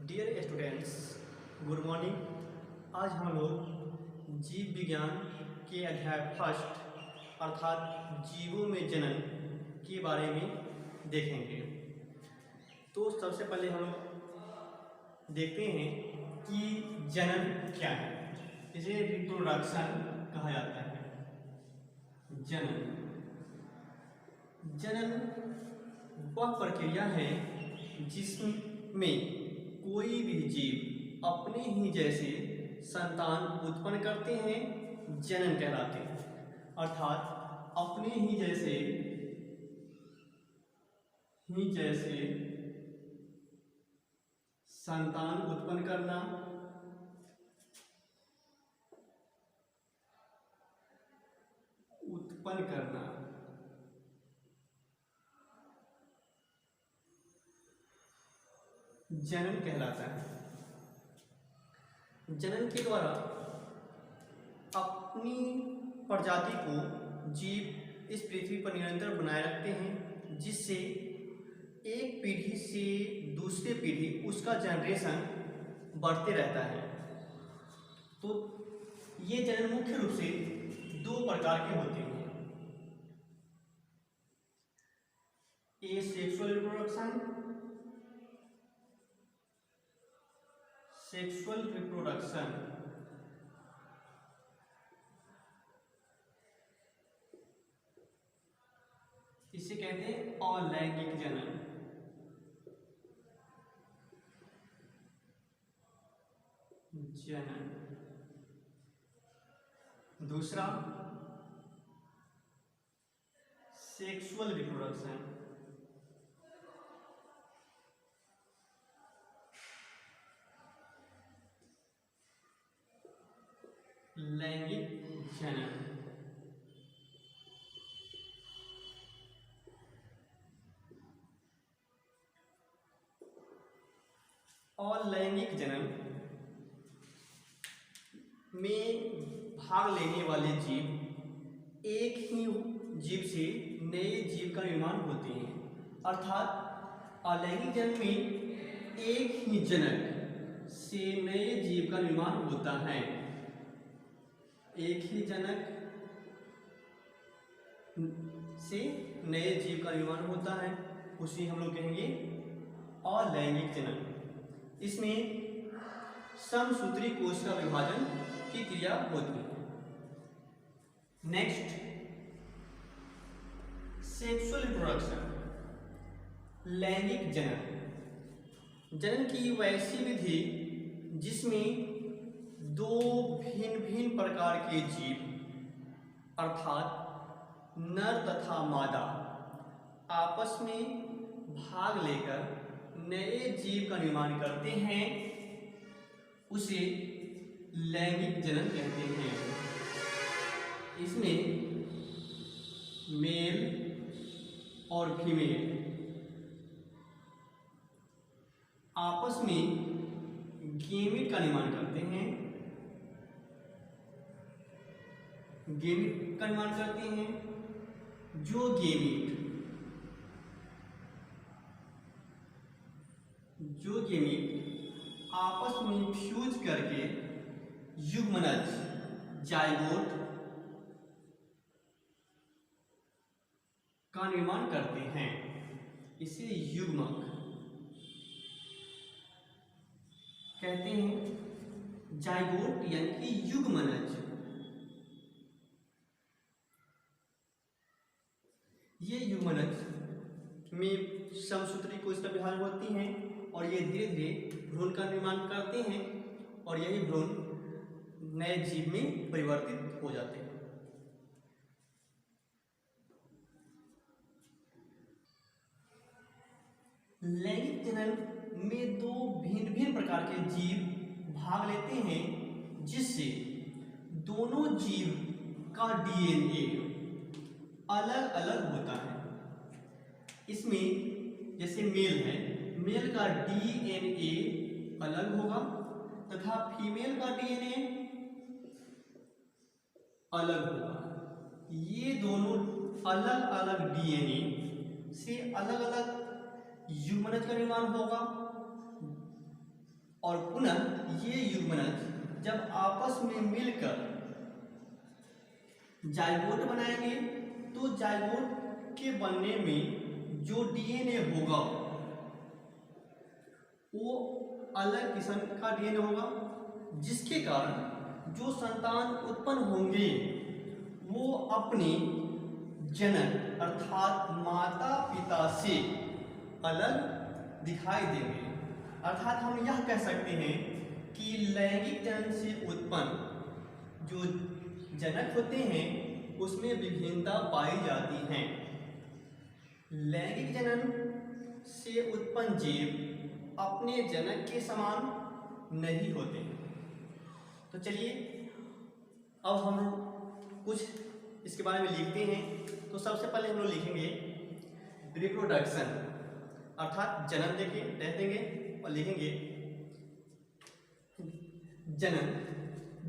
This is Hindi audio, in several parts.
Dear students, good morning. आज हम लोग जीव विज्ञान के अध्याय फर्स्ट अर्थात जीवों में जनन के बारे में देखेंगे। तो सबसे पहले हम लोग देखते हैं कि जनन क्या है। इसे रिप्रोडक्शन कहा जाता है। जनन जनन वह प्रक्रिया है जिसमें कोई भी जीव अपने ही जैसे संतान उत्पन्न करते हैं, जनन कहलाते हैं। अर्थात अपने ही जैसे संतान उत्पन्न करना, जनन कहलाता है। जनन के द्वारा अपनी प्रजाति को जीव इस पृथ्वी पर निरंतर बनाए रखते हैं, जिससे एक पीढ़ी से दूसरी पीढ़ी उसका जनरेशन बढ़ते रहता है। तो ये जनन मुख्य रूप से दो प्रकार के होते हैं। सेक्सुअल रिप्रोडक्शन इसे कहते हैं अलैंगिक जनन। दूसरा सेक्सुअल रिप्रोडक्शन। लैंगिक जनन। अलैंगिक जनन में भाग लेने वाले जीव एक ही जीव से नए जीव का निर्माण होते हैं। अर्थात अलैंगिक जनन में एक ही जनक से नए जीव का निर्माण होता है। एक ही जनक से नए जीव का निर्माण होता है, उसी हम लोग कहेंगे अलैंगिक जनन। इसमें समसूत्री कोश का विभाजन की क्रिया होती है। नेक्स्ट, सेक्सुअल रिप्रोडक्शन, लैंगिक जनन। जनन की वैसी विधि जिसमें दो भिन्न भिन्न प्रकार के जीव अर्थात नर तथा मादा आपस में भाग लेकर नए जीव का निर्माण करते हैं, उसे लैंगिक जनन कहते हैं। इसमें मेल और फीमेल आपस में गेमीट का निर्माण करते हैं, जो गेमीट आपस में फ्यूज करके युग्मनज जाइगोट का निर्माण करते हैं। इसे युग्मक कहते हैं। जाइगोट यानी कि युग्मनज। ये युग्मनज में समसूत्री कोश का विभाजन होती हैं और ये धीरे धीरे भ्रूण का निर्माण करते हैं और यही भ्रूण नए जीव में परिवर्तित हो जाते हैं। लैंगिक जनन में दो भिन्न भिन्न प्रकार के जीव भाग लेते हैं, जिससे दोनों जीव का डीएनए अलग अलग होता है। इसमें जैसे मेल है, मेल का डीएनए अलग होगा तथा फीमेल का डीएनए अलग होगा। ये दोनों अलग अलग डीएनए से अलग अलग युग्मनज का निर्माण होगा, और पुनः ये युग्मनज जब आपस में मिलकर जाइगोट बनाएंगे तो जाइगोट के बनने में जो डीएनए होगा वो अलग किस्म का डीएनए होगा, जिसके कारण जो संतान उत्पन्न होंगे वो अपने जनक अर्थात माता पिता से अलग दिखाई देंगे। अर्थात हम यह कह सकते हैं कि लैंगिक जनन से उत्पन्न जो जनक होते हैं उसमें विभिन्नता पाई जाती है। लैंगिक जनन से उत्पन्न जीव अपने जनक के समान नहीं होते। तो चलिए अब हम कुछ इसके बारे में लिखते हैं। तो सबसे पहले हम लोग लिखेंगे रिप्रोडक्शन अर्थात जन्म देंगे और लिखेंगे जनन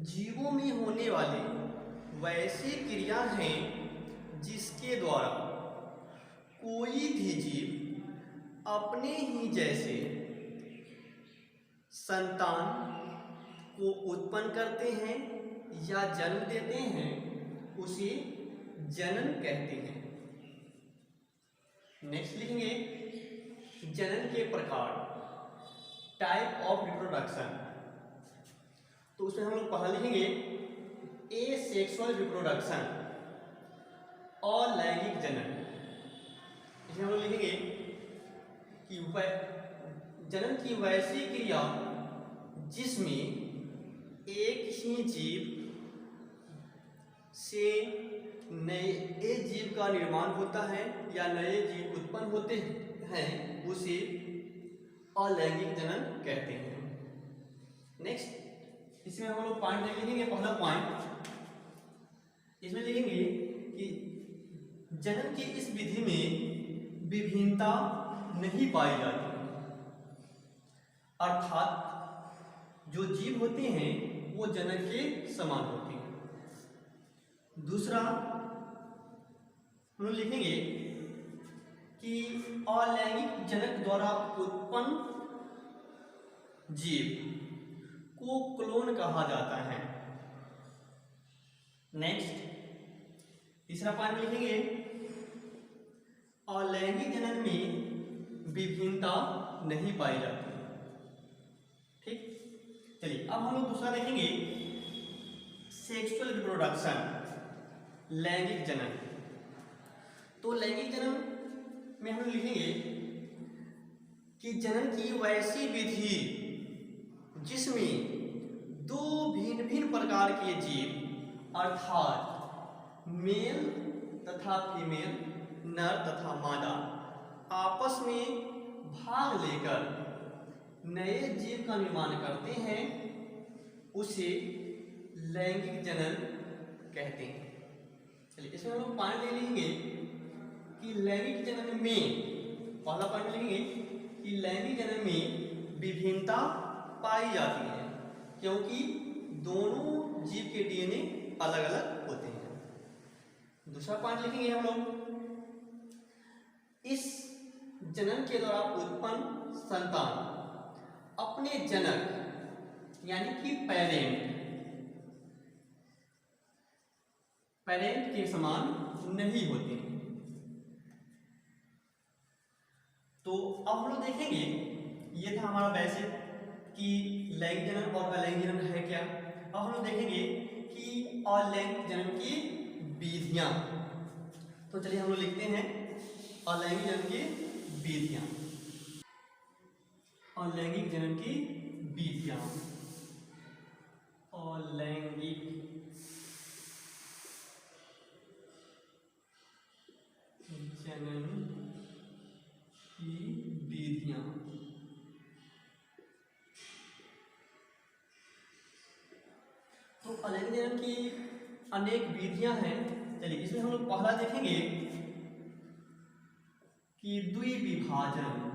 जीवों में होने वाली वैसी क्रिया हैं जिसके द्वारा कोई भी जीव अपने ही जैसे संतान को उत्पन्न करते हैं या जन्म देते हैं, उसे जनन कहते हैं। नेक्स्ट लिखेंगे जनन के प्रकार, टाइप ऑफ रिप्रोडक्शन। तो उसमें हम लोग पहला लिखेंगे एसेक्सुअल रिप्रोडक्शन और लैंगिक जनन। इसमें हम लोग लिखेंगे कि जनन की वैसी क्रिया जिसमें एक ही जीव से नए जीव का निर्माण होता है या नए जीव उत्पन्न होते हैं, उसे अलैंगिक जनन कहते हैं। नेक्स्ट इसमें हम लोग पॉइंट लिखेंगे। पहला पॉइंट इसमें लिखेंगे कि जनन की इस विधि में विभिन्नता नहीं पाई जाती, अर्थात जो जीव होते हैं वो जनक के समान होते हैं। दूसरा हम लोग लिखेंगे कि अलैंगिक जनक द्वारा उत्पन्न जीव को क्लोन कहा जाता है। नेक्स्ट तीसरा पॉइंट लिखेंगे अलैंगिक जनन में विभिन्नता नहीं पाई जाती। ठीक, चलिए अब हम लोग दूसरा देखेंगे सेक्सुअल रिप्रोडक्शन, लैंगिक जनन। तो लैंगिक जनन में हम लिखेंगे कि जनन की वैसी विधि जिसमें दो भिन्न भिन्न प्रकार के जीव अर्थात मेल तथा फीमेल, नर तथा मादा आपस में भाग लेकर नए जीव का निर्माण करते हैं, उसे लैंगिक जनन कहते हैं। चलिए इसमें हम लोग पॉइंट ले लेंगे कि लैंगिक जनन में पहला पॉइंट लिखेंगे कि लैंगिक जनन में विभिन्नता पाई जाती है क्योंकि दोनों जीव के डीएनए अलग अलग होते हैं। दूसरा पॉइंट लिखेंगे हम लोग इस जनन के द्वारा उत्पन्न संतान अपने जनक यानी कि पेरेंट के समान नहीं होते। तो अब हम लोग देखेंगे, ये था हमारा बेसिक कि लैंगिक जनन और अलैंगिक जनन है क्या। अब हम लोग देखेंगे कि अलैंगिक जनन की विधियां। तो चलिए हम लोग लिखते हैं अलैंगिक जनन की विधियां। अलैंगिक जनन की विधियां, अलैंगिक जनन की विधियां। तो अलैंगिक जनन की अनेक विधियां हैं। चलिए इसमें हम लोग पहला देखेंगे कि द्विविभाजन।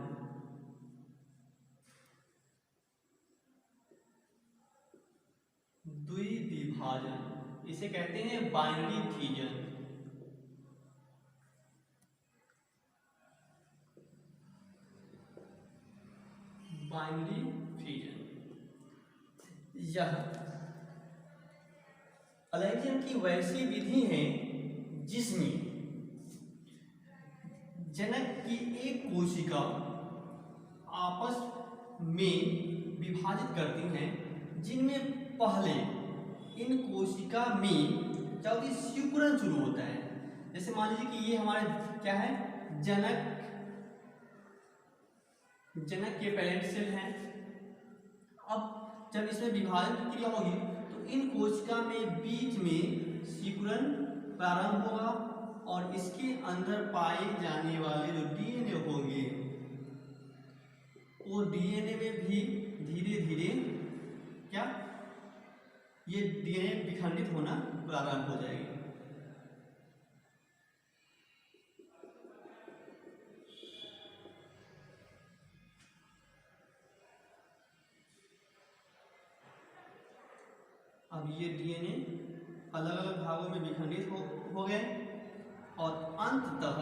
द्विविभाजन इसे कहते हैं बाइनरी फिजन। बाइनरी फिजन यह अलैंगिक जनन की वैसी विधि है जिसमें जनक की एक कोशिका आपस में विभाजित करती हैं, जिनमें पहले इन कोशिका में क्या होती है, सिकुड़न शुरू होता है। जैसे मान लीजिए कि ये हमारे क्या है, जनक के पेरेंट सेल हैं। अब जब इसमें विभाजन की क्रिया होगी तो इन कोशिका में बीच में सिकुड़न प्रारंभ होगा और इसके अंदर पाए जाने वाले जो डीएनए होंगे वो डीएनए में भी धीरे धीरे क्या ये डीएनए विखंडित होना प्रारंभ हो जाएगी। अब ये डीएनए अलग अलग भागों में विखंडित हो गए और अंततः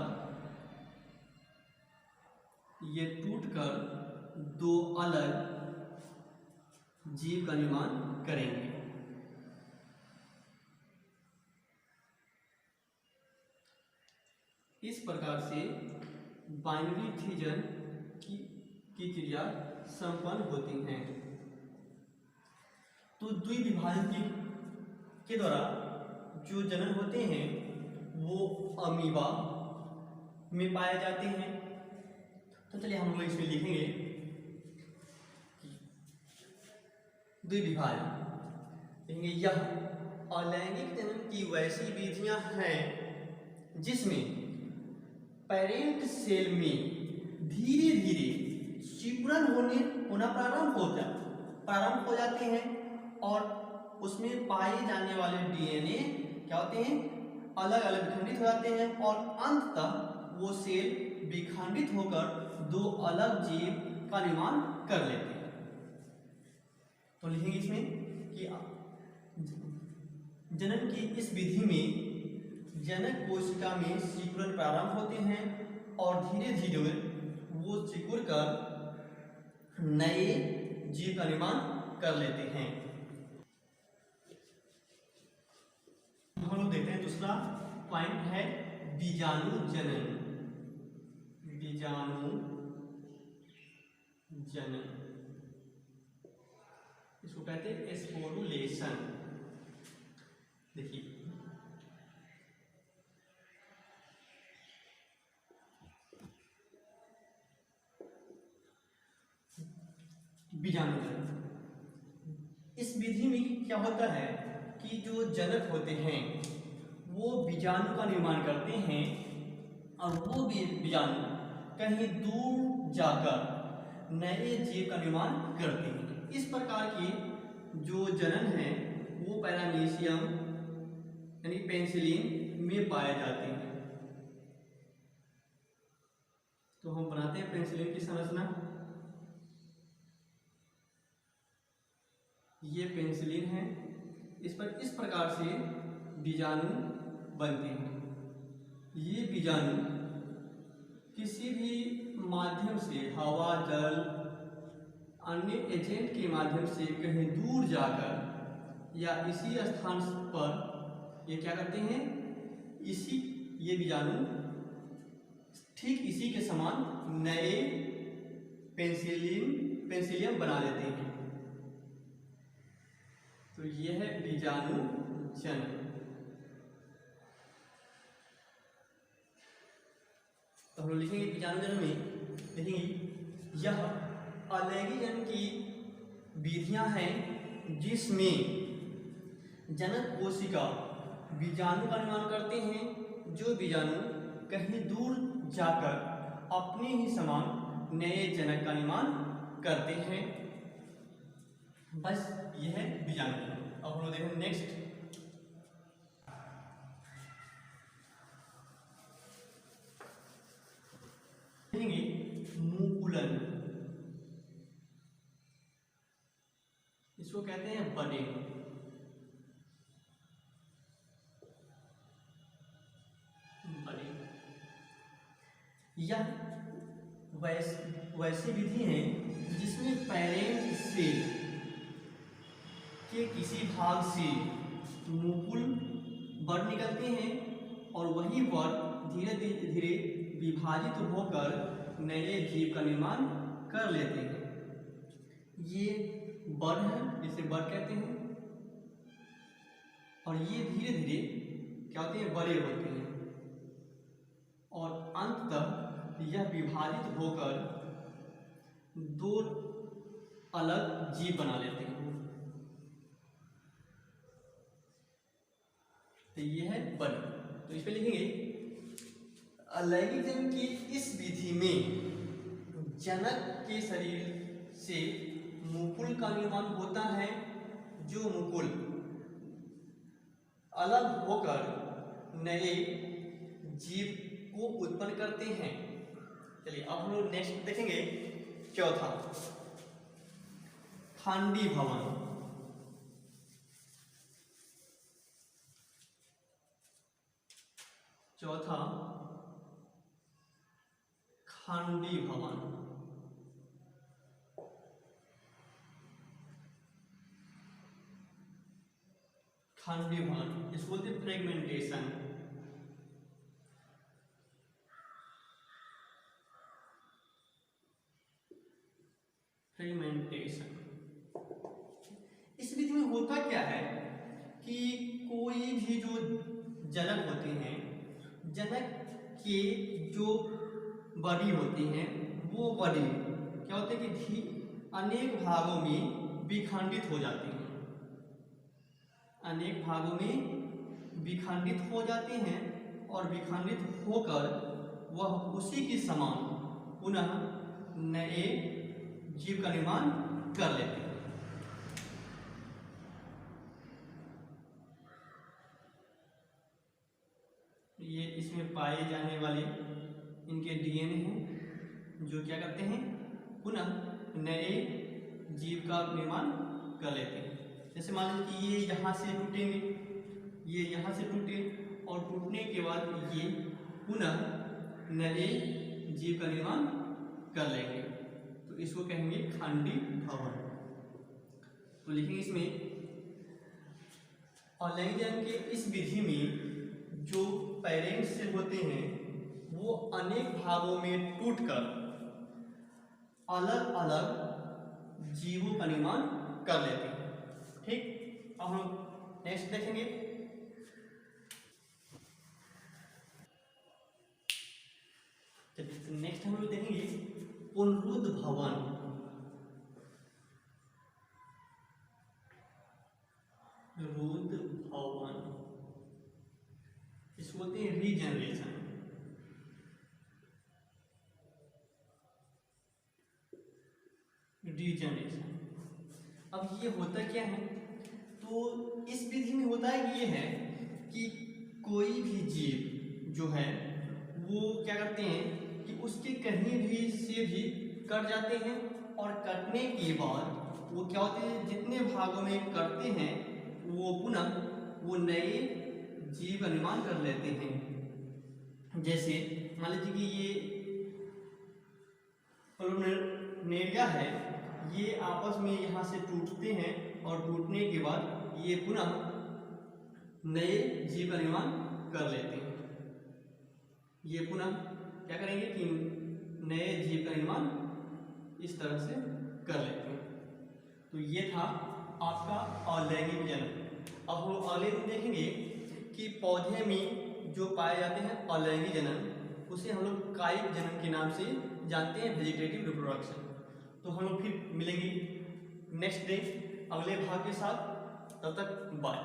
ये टूटकर दो अलग जीव का निर्माण करेंगे। इस प्रकार से बाइनरी फिजन की क्रिया संपन्न होती हैं। तो द्विविभाजन के द्वारा जो जनन होते हैं वो अमीबा में पाए जाते हैं। तो चलिए हम लोग इसमें लिखेंगे द्विविभाजन, लिखेंगे यह अलैंगिक जनन की वैसी विधियां हैं जिसमें पेरेंट सेल में धीरे धीरे सिकुड़न होना प्रारंभ हो जाते हैं और उसमें पाए जाने वाले डीएनए क्या होते हैं, अलग अलग विखंडित हो जाते हैं और अंततः वो सेल विखंडित होकर दो अलग जीव का निर्माण कर लेते हैं। तो लिखेंगे इसमें कि जनन की इस विधि में जनक कोशिका में सिकुड़न प्रारंभ होते हैं और धीरे धीरे वो सिकुड़ कर नए जीव का निर्माण कर लेते हैं। हम लोग देखते हैं दूसरा पॉइंट है बीजाणु जनन। बीजाणु जनन इसको कहते हैं स्पोरुलेशन। देखिए बीजाणु जनन, इस विधि में क्या होता है कि जो जनक होते हैं वो बीजाणु का निर्माण करते हैं और वो बीजाणु कहीं दूर जाकर नए जीव का निर्माण करते हैं। इस प्रकार के जो जनन है वो पैरामीशियम यानी पेनिसिलिन में पाए जाते हैं। तो हम बनाते हैं पेनिसिलिन की संरचना। ये पेनिसिलिन है, इस प्रकार से बीजाणु बनते हैं। ये बीजाणु किसी भी माध्यम से हवा, जल, अन्य एजेंट के माध्यम से कहीं दूर जाकर या इसी स्थान पर ये क्या करते हैं, ये बीजाणु ठीक इसी के समान नए पेनिसिलियम बना लेते हैं। तो यह है बीजाणु जनन। तो हम लोग लिखेंगे बीजाणु जनन में लिखेंगे यह अलैंगिक जनन की विधियां हैं जिसमें जनक कोशिका बीजाणु का निर्माण करते हैं, जो बीजाणु कहीं दूर जाकर अपने ही समान नए जनक का निर्माण करते हैं। बस यह है बीजाणु। अब हम लोग देखें नेक्स्ट देखेंगे मुकुलन। इसको कहते हैं बडिंग। यह वैसी विधि है जिसमें पेरेंट सेल के किसी भाग से मुकुल बर्ड निकलते हैं और वही बर्ड धीरे धीरे विभाजित होकर नए जीव का निर्माण कर लेते हैं। ये बर्ड है, जिसे बर्ड कहते हैं, और ये धीरे धीरे क्या होते हैं, बड़े होते हैं और अंततः यह विभाजित होकर दो अलग जीव बना लेते हैं। तो ये है बर्ड। तो इस पे लिखेंगे अलैंगिक जनन की इस विधि में जनक के शरीर से मुकुल का निर्माण होता है, जो मुकुल अलग होकर नए जीव को उत्पन्न करते हैं। चलिए अब हम लोग नेक्स्ट देखेंगे चौथा, खंडी भवन। चौथा खंडी भवन। खंडी भवन इसको बोलते हैं फ्रेगमेंटेशन। फ्रेगमेंटेशन इस विधि में होता क्या है कि कोई भी जो जनक होते हैं, जनक के जो बड़ी होती हैं, वो बड़ी क्या होते हैं कि अनेक भागों में विखंडित हो जाती हैं। अनेक भागों में विखंडित हो जाते हैं और विखंडित होकर वह उसी के समान पुनः नए जीव का निर्माण कर लेते हैं। ये इसमें पाए जाने वाले इनके डीएनए हैं जो क्या करते हैं, पुनः नए जीव का निर्माण कर लेते हैं। जैसे मान लीजिए कि ये यहाँ से टूटेंगे, ये यहाँ से टूटे और टूटने के बाद ये पुनः नए जीव का निर्माण कर लेंगे, तो इसको कहेंगे खंडी भवन। तो लिखेंगे इसमें अलैंगिक जनन के इस विधि में जो पेरेंट सेल होते हैं वो अनेक भागों में टूटकर अलग अलग जीवों का निर्माण कर लेते हैं। ठीक, अब हम नेक्स्ट देखेंगे नेक्स्ट हम लोग देखेंगे पुनरुद्ध भवन। रुद्ध भवन इसको बोलते हैं रीजनरेशन। रीजनरेशन अब ये होता क्या है, तो इस विधि में होता है ये है कि कोई भी जीव जो है वो क्या करते हैं कि उसके कहीं भी से भी कट जाते हैं और कटने के बाद वो क्या होते हैं, जितने भागों में कटते हैं वो पुनः वो नए जीव का निर्माण कर लेते हैं। जैसे मान लीजिए कि ये प्लूमेरिया है, ये आपस में यहाँ से टूटते हैं और टूटने के बाद ये पुनः नए जीव का निर्माण कर लेते हैं। ये पुनः क्या करेंगे कि नए जीव का निर्माण इस तरह से कर लेते हैं। तो ये था आपका अलैंगिक जनन। अब हम अगले दिन देखेंगे कि पौधे में जो पाए जाते हैं अलैंगिक जनन, उसे हम लोग कायिक जनन के नाम से जानते हैं, वेजिटेटिव रिप्रोडक्शन। तो हम लोग फिर मिलेंगे नेक्स्ट डे अगले भाग के साथ। तब तक बाय।